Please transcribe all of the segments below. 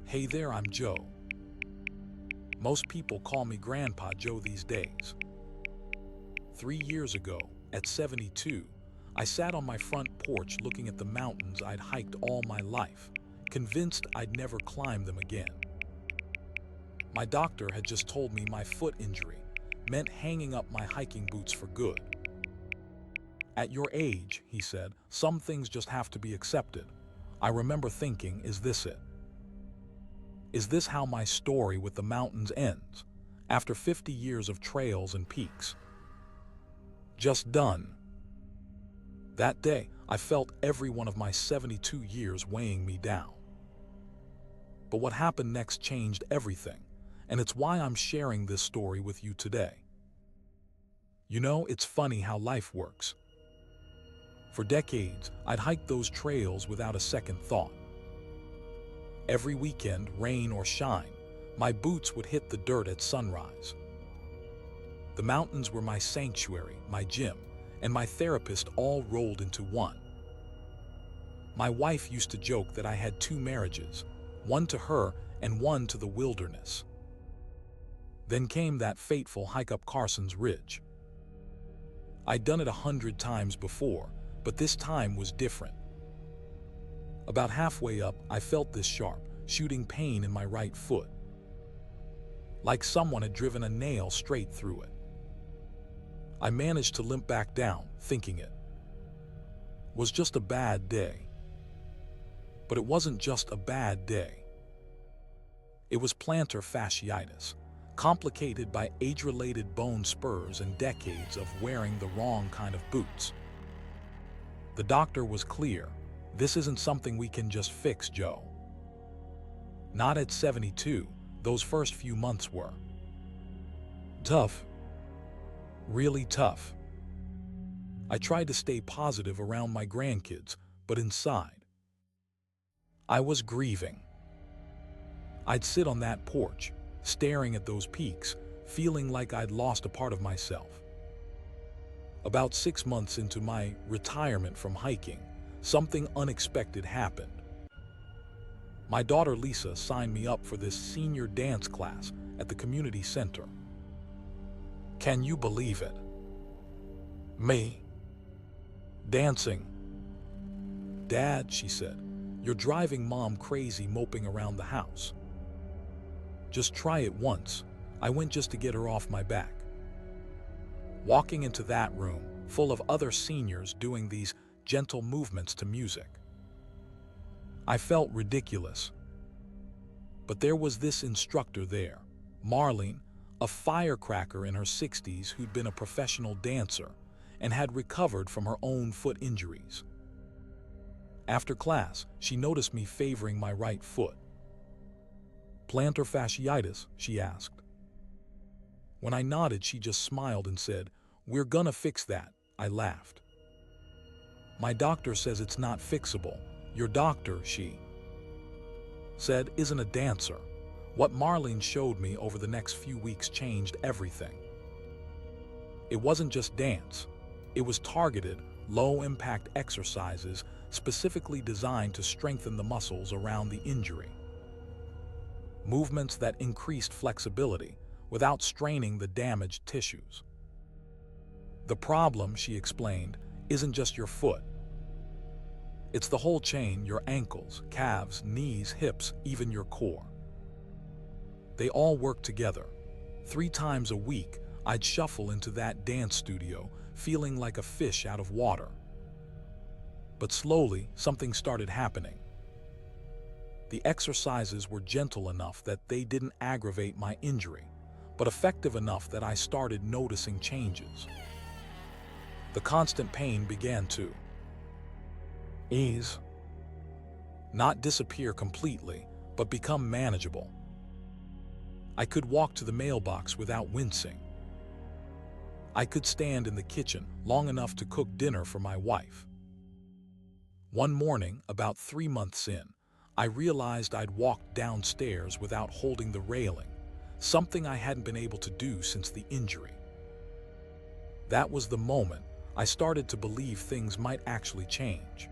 Hey there, I'm Joe. Most people call me Grandpa Joe these days. 3 years ago, at 72, I sat on my front porch looking at the mountains I'd hiked all my life, convinced I'd never climb them again. My doctor had just told me my foot injury meant hanging up my hiking boots for good. At your age, he said, some things just have to be accepted. I remember thinking, is this it? Is this how my story with the mountains ends, after 50 years of trails and peaks? Just done. That day, I felt every one of my 72 years weighing me down. But what happened next changed everything, and it's why I'm sharing this story with you today. You know, it's funny how life works. For decades, I'd hiked those trails without a second thought. Every weekend, rain or shine, my boots would hit the dirt at sunrise. The mountains were my sanctuary, my gym, and my therapist all rolled into one. My wife used to joke that I had two marriages, one to her and one to the wilderness. Then came that fateful hike up Carson's Ridge. I'd done it 100 times before, but this time was different. About halfway up, I felt this sharp, shooting pain in my right foot, like someone had driven a nail straight through it. I managed to limp back down, thinking it was just a bad day. But it wasn't just a bad day. It was plantar fasciitis, complicated by age-related bone spurs and decades of wearing the wrong kind of boots. The doctor was clear. This isn't something we can just fix, Joe. Not at 72, those first few months were tough. Really tough. I tried to stay positive around my grandkids, but inside, I was grieving. I'd sit on that porch, staring at those peaks, feeling like I'd lost a part of myself. About 6 months into my retirement from hiking, something unexpected happened. My daughter Lisa signed me up for this senior dance class at the community center. Can you believe it? Me? Dancing. Dad, she said, you're driving Mom crazy moping around the house. Just try it once. I went just to get her off my back. Walking into that room, full of other seniors doing these gentle movements to music, I felt ridiculous. But there was this instructor there, Marlene, a firecracker in her 60s who'd been a professional dancer and had recovered from her own foot injuries. After class, she noticed me favoring my right foot. Plantar fasciitis, she asked. When I nodded, she just smiled and said, "We're gonna fix that," I laughed. My doctor says it's not fixable. Your doctor, she said, isn't a dancer. What Marlene showed me over the next few weeks changed everything. It wasn't just dance. It was targeted, low-impact exercises specifically designed to strengthen the muscles around the injury. Movements that increased flexibility without straining the damaged tissues. The problem, she explained, isn't just your foot. It's the whole chain, your ankles, calves, knees, hips, even your core. They all work together. 3 times a week, I'd shuffle into that dance studio, feeling like a fish out of water. But slowly, something started happening. The exercises were gentle enough that they didn't aggravate my injury, but effective enough that I started noticing changes. The constant pain began to ease. Not disappear completely, but become manageable. I could walk to the mailbox without wincing. I could stand in the kitchen long enough to cook dinner for my wife. One morning, about 3 months in, I realized I'd walked downstairs without holding the railing, something I hadn't been able to do since the injury. That was the moment I started to believe things might actually change.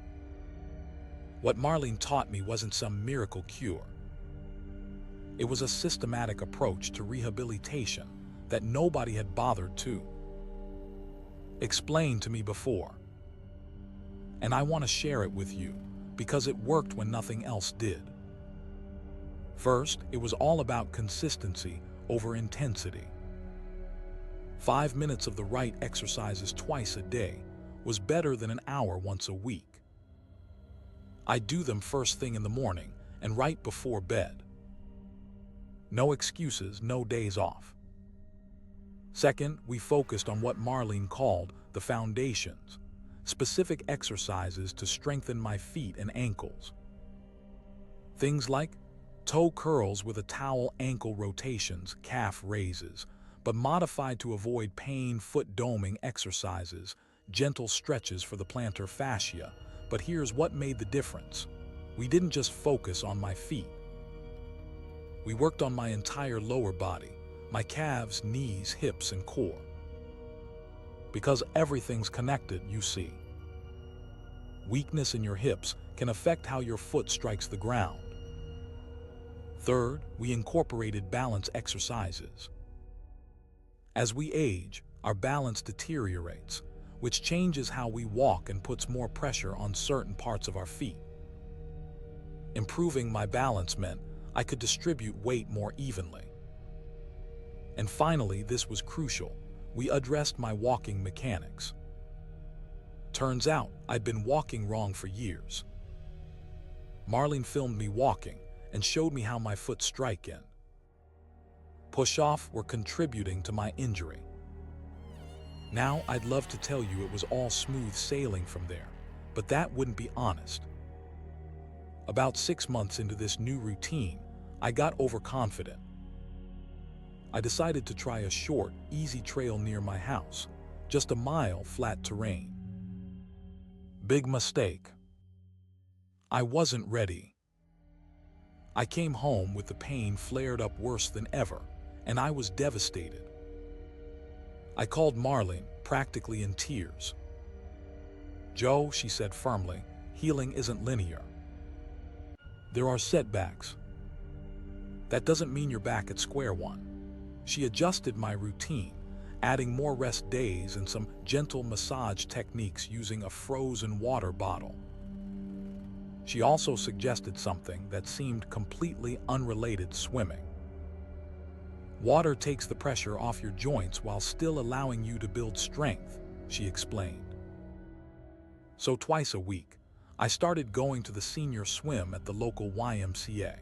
What Marlene taught me wasn't some miracle cure. It was a systematic approach to rehabilitation that nobody had bothered to explain to me before. And I want to share it with you because it worked when nothing else did. First, it was all about consistency over intensity. 5 minutes of the right exercises twice a day was better than an hour once a week. I'd do them first thing in the morning and right before bed. No excuses, no days off. Second, we focused on what Marlene called the foundations, specific exercises to strengthen my feet and ankles. Things like toe curls with a towel, ankle rotations, calf raises, but modified to avoid pain, foot doming exercises, gentle stretches for the plantar fascia. But here's what made the difference. We didn't just focus on my feet. We worked on my entire lower body, my calves, knees, hips, and core. Because everything's connected, you see. Weakness in your hips can affect how your foot strikes the ground. Third, we incorporated balance exercises. As we age, our balance deteriorates, which changes how we walk and puts more pressure on certain parts of our feet. Improving my balance meant I could distribute weight more evenly. And finally, this was crucial, we addressed my walking mechanics. Turns out, I'd been walking wrong for years. Marlene filmed me walking and showed me how my foot strike in. Push-off were contributing to my injury. Now, I'd love to tell you it was all smooth sailing from there, but that wouldn't be honest. About 6 months into this new routine, I got overconfident. I decided to try a short, easy trail near my house, just a mile flat terrain. Big mistake. I wasn't ready. I came home with the pain flared up worse than ever, and I was devastated. I called Marlene, practically in tears. "Joe," she said firmly, "healing isn't linear. There are setbacks. That doesn't mean you're back at square one." She adjusted my routine, adding more rest days and some gentle massage techniques using a frozen water bottle. She also suggested something that seemed completely unrelated: swimming. Water takes the pressure off your joints while still allowing you to build strength, she explained. So twice a week, I started going to the senior swim at the local YMCA.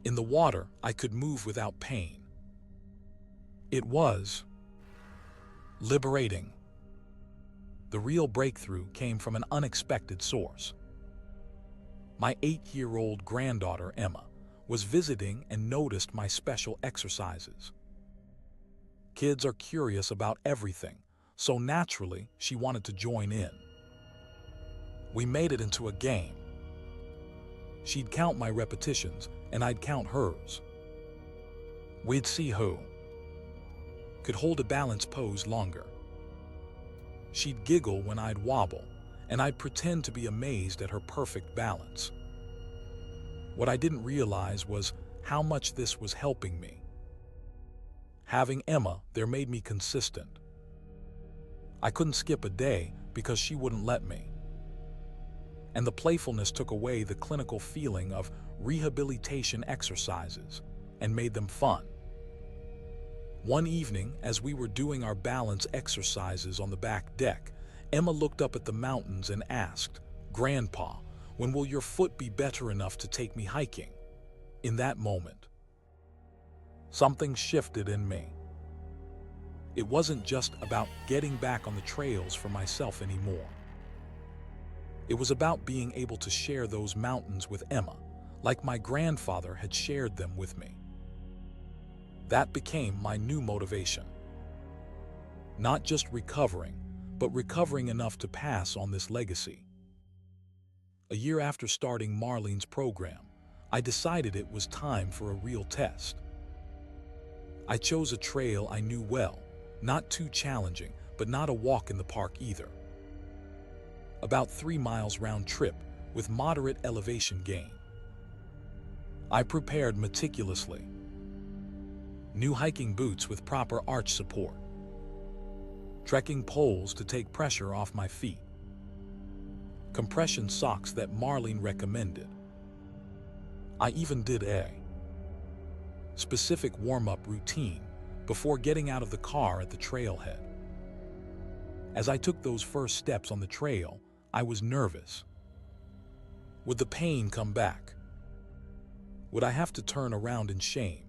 In the water, I could move without pain. It was liberating. The real breakthrough came from an unexpected source. My 8-year-old granddaughter, Emma, was visiting and noticed my special exercises. Kids are curious about everything, so naturally she wanted to join in. We made it into a game. She'd count my repetitions and I'd count hers. We'd see who could hold a balanced pose longer. She'd giggle when I'd wobble, and I'd pretend to be amazed at her perfect balance. What I didn't realize was how much this was helping me. Having Emma there made me consistent. I couldn't skip a day because she wouldn't let me. And the playfulness took away the clinical feeling of rehabilitation exercises and made them fun. One evening, as we were doing our balance exercises on the back deck, Emma looked up at the mountains and asked, "Grandpa, when will your foot be better enough to take me hiking?" In that moment, something shifted in me. It wasn't just about getting back on the trails for myself anymore. It was about being able to share those mountains with Emma, like my grandfather had shared them with me. That became my new motivation. Not just recovering, but recovering enough to pass on this legacy. A year after starting Marlene's program, I decided it was time for a real test. I chose a trail I knew well, not too challenging, but not a walk in the park either. About 3 miles round trip with moderate elevation gain. I prepared meticulously. New hiking boots with proper arch support. Trekking poles to take pressure off my feet. Compression socks that Marlene recommended. I even did a specific warm-up routine before getting out of the car at the trailhead. As I took those first steps on the trail, I was nervous. Would the pain come back? Would I have to turn around in shame?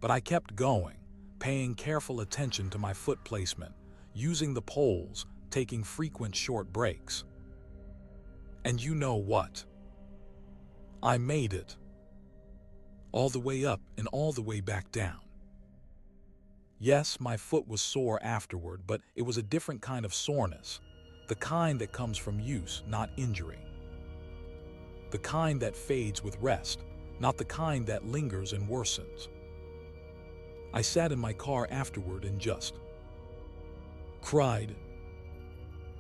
But I kept going, paying careful attention to my foot placement, using the poles, taking frequent short breaks. And you know what? I made it. All the way up and all the way back down. Yes, my foot was sore afterward, but it was a different kind of soreness. The kind that comes from use, not injury. The kind that fades with rest, not the kind that lingers and worsens. I sat in my car afterward and just cried.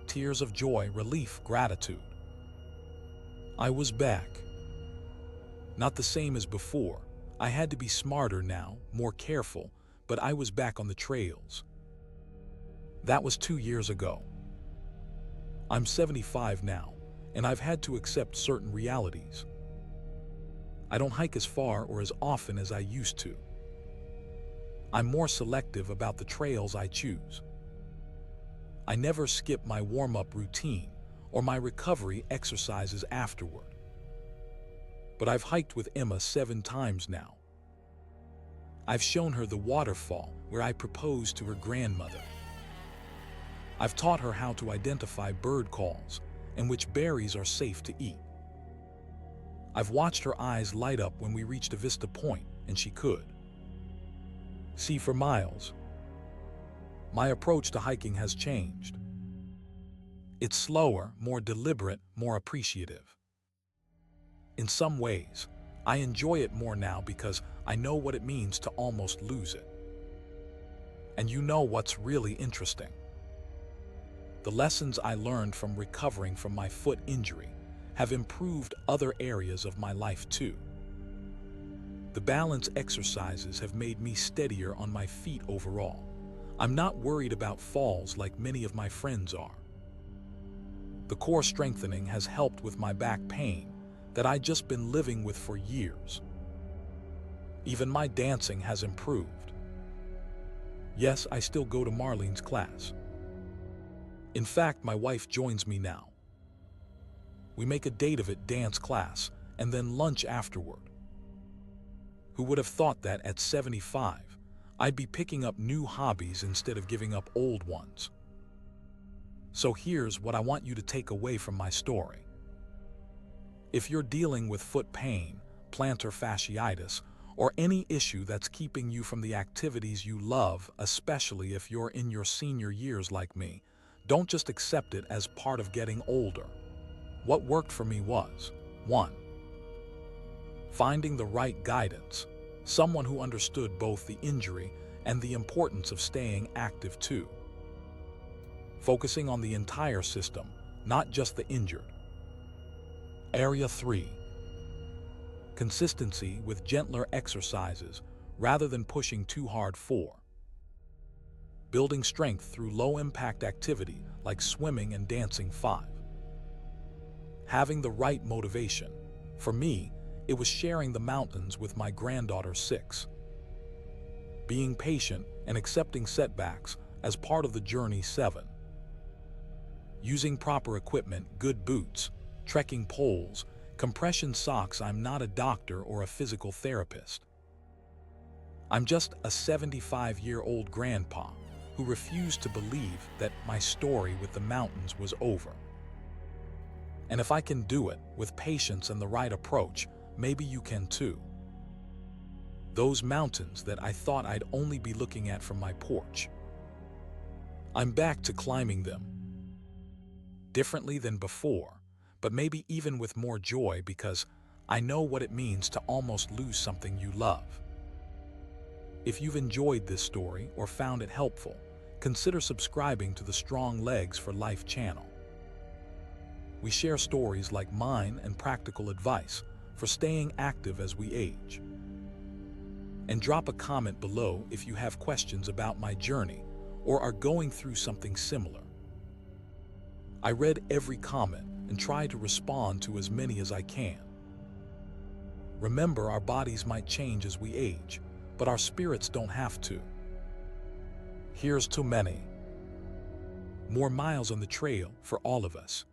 Tears of joy, relief, gratitude. I was back. Not the same as before. I had to be smarter now, more careful, but I was back on the trails. That was 2 years ago. I'm 75 now, and I've had to accept certain realities. I don't hike as far or as often as I used to. I'm more selective about the trails I choose. I never skip my warm-up routine or my recovery exercises afterward. But I've hiked with Emma 7 times now. I've shown her the waterfall where I proposed to her grandmother. I've taught her how to identify bird calls and which berries are safe to eat. I've watched her eyes light up when we reached a vista point and she could see for miles. My approach to hiking has changed. It's slower, more deliberate, more appreciative. In some ways, I enjoy it more now because I know what it means to almost lose it. And you know what's really interesting? The lessons I learned from recovering from my foot injury have improved other areas of my life too. The balance exercises have made me steadier on my feet overall. I'm not worried about falls like many of my friends are. The core strengthening has helped with my back pain that I'd just been living with for years. Even my dancing has improved. Yes, I still go to Marlene's class. In fact, my wife joins me now. We make a date of it, dance class, and then lunch afterward. Who would have thought that at 75, I'd be picking up new hobbies instead of giving up old ones? So here's what I want you to take away from my story. If you're dealing with foot pain, plantar fasciitis, or any issue that's keeping you from the activities you love, especially if you're in your senior years like me, don't just accept it as part of getting older. What worked for me was 1. Finding the right guidance, someone who understood both the injury and the importance of staying active too. Focusing on the entire system, not just the injured. Area 3. Consistency with gentler exercises rather than pushing too hard. 4. Building strength through low-impact activity like swimming and dancing. 5. Having the right motivation. For me, it was sharing the mountains with my granddaughter. 6. Being patient and accepting setbacks as part of the journey. 7. Using proper equipment, good boots, trekking poles, compression socks. I'm not a doctor or a physical therapist. I'm just a 75-year-old grandpa who refused to believe that my story with the mountains was over. And if I can do it with patience and the right approach, maybe you can too. Those mountains that I thought I'd only be looking at from my porch. I'm back to climbing them. Differently than before, but maybe even with more joy because I know what it means to almost lose something you love. If you've enjoyed this story or found it helpful, consider subscribing to the Strong Legs for Life channel. We share stories like mine and practical advice for staying active as we age. And drop a comment below if you have questions about my journey or are going through something similar. I read every comment and try to respond to as many as I can. Remember, our bodies might change as we age, but our spirits don't have to. Here's to many more miles on the trail for all of us.